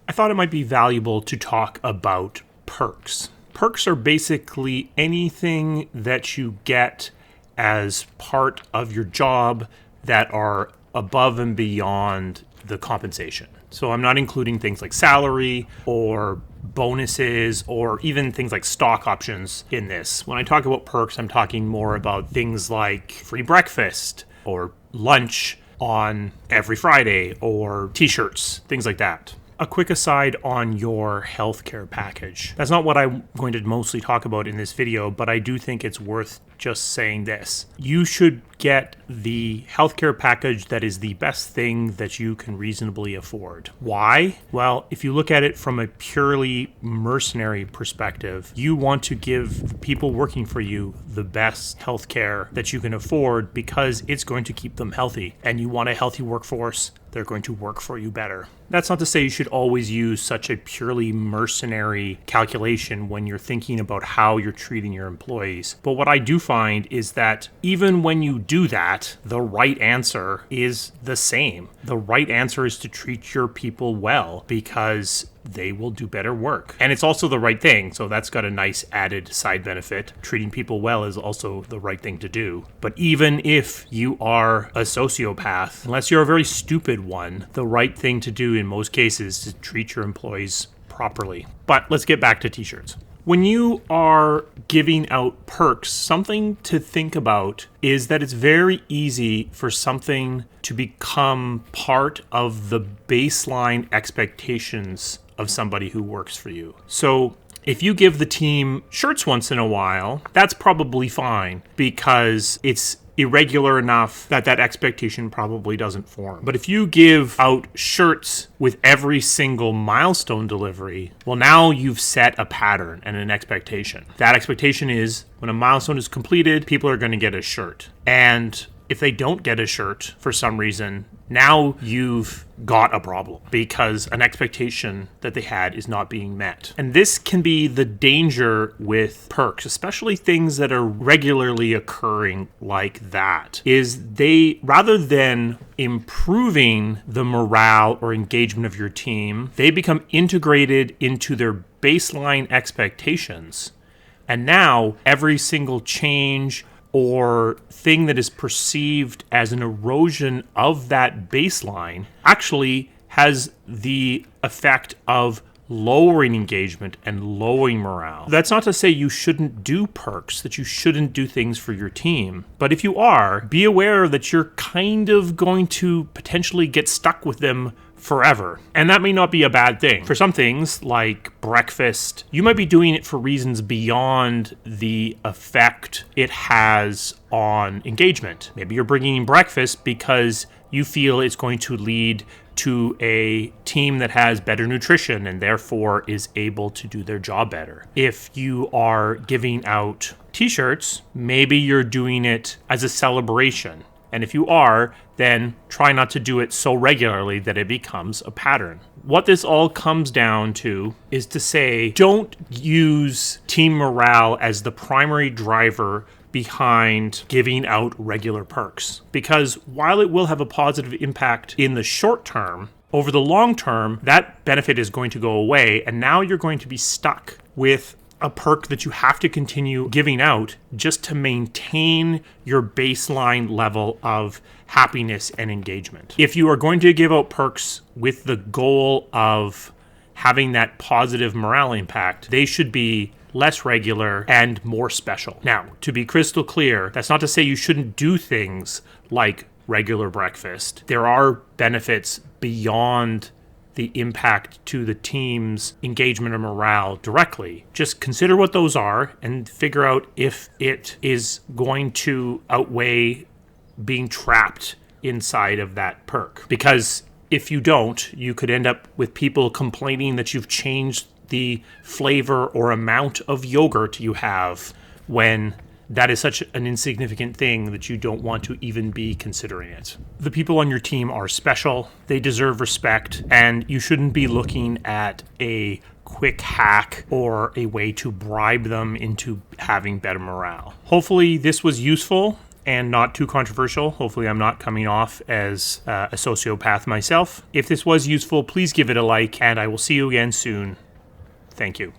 I thought it might be valuable to talk about perks. Perks are basically anything that you get as part of your job that are above and beyond the compensation. So I'm not including things like salary or bonuses or even things like stock options in this. When I talk about perks, I'm talking more about things like free breakfast or lunch on every Friday or t-shirts, things like that. A quick aside on your healthcare package. That's not what I'm going to mostly talk about in this video, but I do think it's worth just saying this. You should get the healthcare package that is the best thing that you can reasonably afford. Why? Well, if you look at it from a purely mercenary perspective, you want to give the people working for you the best healthcare that you can afford because it's going to keep them healthy. And you want a healthy workforce, they're going to work for you better. That's not to say you should always use such a purely mercenary calculation when you're thinking about how you're treating your employees. But what I do find is that even when you do that, the right answer is the same. The right answer is to treat your people well because they will do better work. And it's also the right thing, so that's got a nice added side benefit. Treating people well is also the right thing to do. But even if you are a sociopath, unless you're a very stupid one, the right thing to do in most cases is to treat your employees properly. But let's get back to t-shirts. When you are giving out perks, something to think about is that it's very easy for something to become part of the baseline expectations of somebody who works for you. So if you give the team shirts once in a while, that's probably fine because it's irregular enough that that expectation probably doesn't form. But if you give out shirts with every single milestone delivery, well, now you've set a pattern and an expectation. That expectation is when a milestone is completed, people are going to get a shirt. And if they don't get a shirt for some reason, now you've got a problem because an expectation that they had is not being met. And this can be the danger with perks, especially things that are regularly occurring like that, is they, rather than improving the morale or engagement of your team, they become integrated into their baseline expectations. And now every single change or thing that is perceived as an erosion of that baseline actually has the effect of lowering engagement and lowering morale. That's not to say you shouldn't do perks, that you shouldn't do things for your team. But if you are, be aware that you're kind of going to potentially get stuck with them forever. And that may not be a bad thing. For some things, like breakfast, you might be doing it for reasons beyond the effect it has on engagement. Maybe you're bringing in breakfast because you feel it's going to lead to a team that has better nutrition and therefore is able to do their job better. If you are giving out t-shirts, maybe you're doing it as a celebration. And if you are, then try not to do it so regularly that it becomes a pattern. What this all comes down to is to say, don't use team morale as the primary driver behind giving out regular perks. Because while it will have a positive impact in the short term, over the long term, that benefit is going to go away. And now you're going to be stuck with a perk that you have to continue giving out just to maintain your baseline level of happiness and engagement. If you are going to give out perks with the goal of having that positive morale impact, they should be less regular and more special. Now, to be crystal clear, that's not to say you shouldn't do things like regular breakfast. There are benefits beyond the impact to the team's engagement or morale directly. Just consider what those are and figure out if it is going to outweigh being trapped inside of that perk. Because if you don't, you could end up with people complaining that you've changed the flavor or amount of yogurt you have when that is such an insignificant thing that you don't want to even be considering it. The people on your team are special, they deserve respect, and you shouldn't be looking at a quick hack or a way to bribe them into having better morale. Hopefully this was useful. and not too controversial. Hopefully I'm not coming off as a sociopath myself. If this was useful, please give it a like, and I will see you again soon. Thank you.